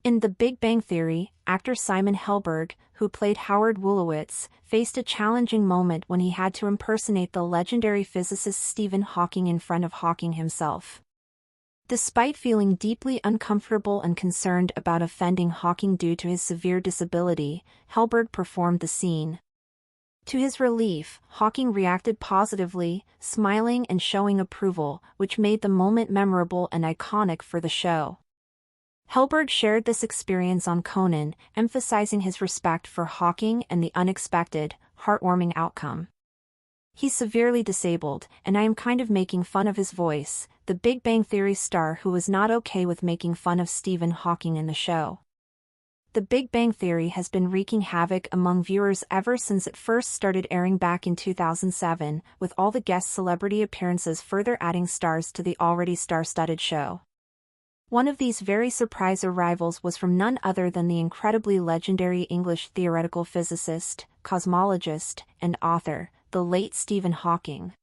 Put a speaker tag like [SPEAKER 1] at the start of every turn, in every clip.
[SPEAKER 1] In The Big Bang Theory, actor Simon Helberg, who played Howard Wolowitz, faced a challenging moment when he had to impersonate the legendary physicist Stephen Hawking in front of Hawking himself. Despite feeling deeply uncomfortable and concerned about offending Hawking due to his severe disability, Helberg performed the scene. To his relief, Hawking reacted positively, smiling and showing approval, which made the moment memorable and iconic for the show. Helberg shared this experience on Conan, emphasizing his respect for Hawking and the unexpected, heartwarming outcome. "He's severely disabled, and I am kind of making fun of his voice," the Big Bang Theory star who was not okay with making fun of Stephen Hawking in the show. The Big Bang Theory has been wreaking havoc among viewers ever since it first started airing back in 2007, with all the guest celebrity appearances further adding stars to the already star-studded show. One of these very surprise arrivals was from none other than the incredibly legendary English theoretical physicist, cosmologist, and author, the late Stephen Hawking.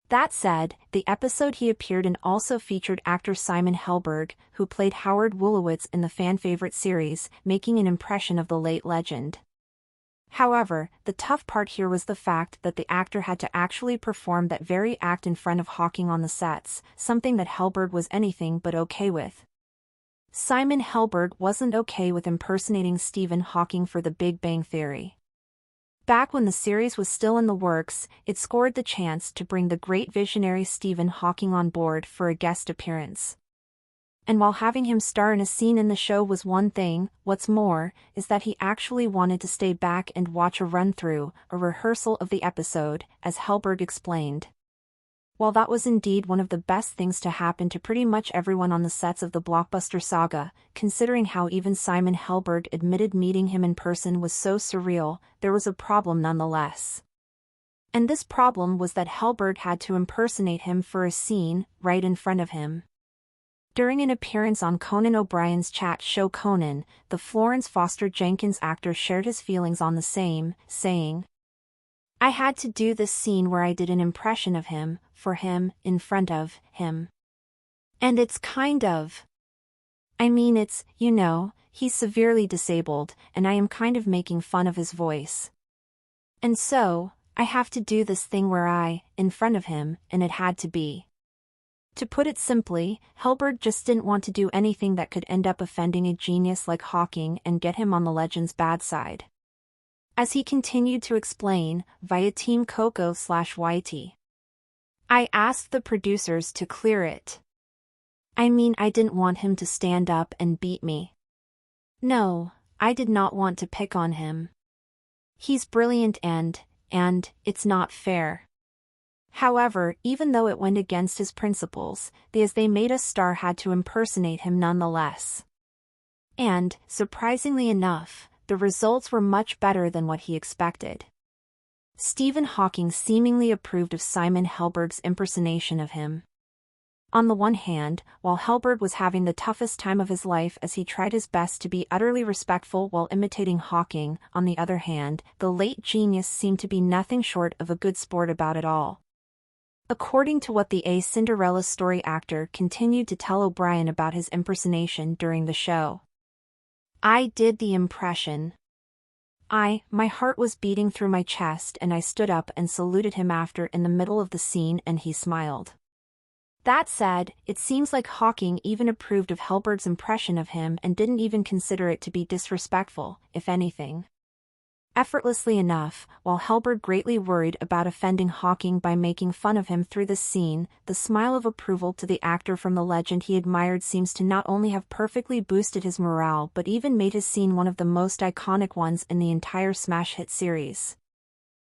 [SPEAKER 1] That said, the episode he appeared in also featured actor Simon Helberg, who played Howard Wolowitz in the fan-favorite series, making an impression of the late legend. However, the tough part here was the fact that the actor had to actually perform that very act in front of Hawking on the sets, something that Helberg was anything but okay with. Simon Helberg wasn't okay with impersonating Stephen Hawking for The Big Bang Theory. Back when the series was still in the works, it scored the chance to bring the great visionary Stephen Hawking on board for a guest appearance. And while having him star in a scene in the show was one thing, what's more, is that he actually wanted to stay back and watch a run-through, a rehearsal of the episode, as Helberg explained. While that was indeed one of the best things to happen to pretty much everyone on the sets of the blockbuster saga, considering how even Simon Helberg admitted meeting him in person was so surreal, there was a problem nonetheless. And this problem was that Helberg had to impersonate him for a scene, right in front of him. During an appearance on Conan O'Brien's chat show Conan, the Florence Foster Jenkins actor shared his feelings on the same, saying, "I had to do this scene where I did an impression of him, for him, in front of him. And it's he's severely disabled, and I am kind of making fun of his voice. And so, I have to do this thing where in front of him, and it had to be." To put it simply, Helberg just didn't want to do anything that could end up offending a genius like Hawking and get him on the legend's bad side. As he continued to explain, via Team Coco/YT, "I asked the producers to clear it. I didn't want him to stand up and beat me. No, I did not want to pick on him. He's brilliant and it's not fair." However, even though it went against his principles, they made us star had to impersonate him nonetheless. And, surprisingly enough, the results were much better than what he expected. Stephen Hawking seemingly approved of Simon Helberg's impersonation of him. On the one hand, while Helberg was having the toughest time of his life as he tried his best to be utterly respectful while imitating Hawking, on the other hand, the late genius seemed to be nothing short of a good sport about it all. According to what the A Cinderella Story actor continued to tell O'Brien about his impersonation during the show. "I did the impression. My heart was beating through my chest and I stood up and saluted him after in the middle of the scene and he smiled." That said, it seems like Hawking even approved of Helberg's impression of him and didn't even consider it to be disrespectful, if anything. Effortlessly enough, while Helberg greatly worried about offending Hawking by making fun of him through this scene, the smile of approval to the actor from the legend he admired seems to not only have perfectly boosted his morale but even made his scene one of the most iconic ones in the entire smash hit series.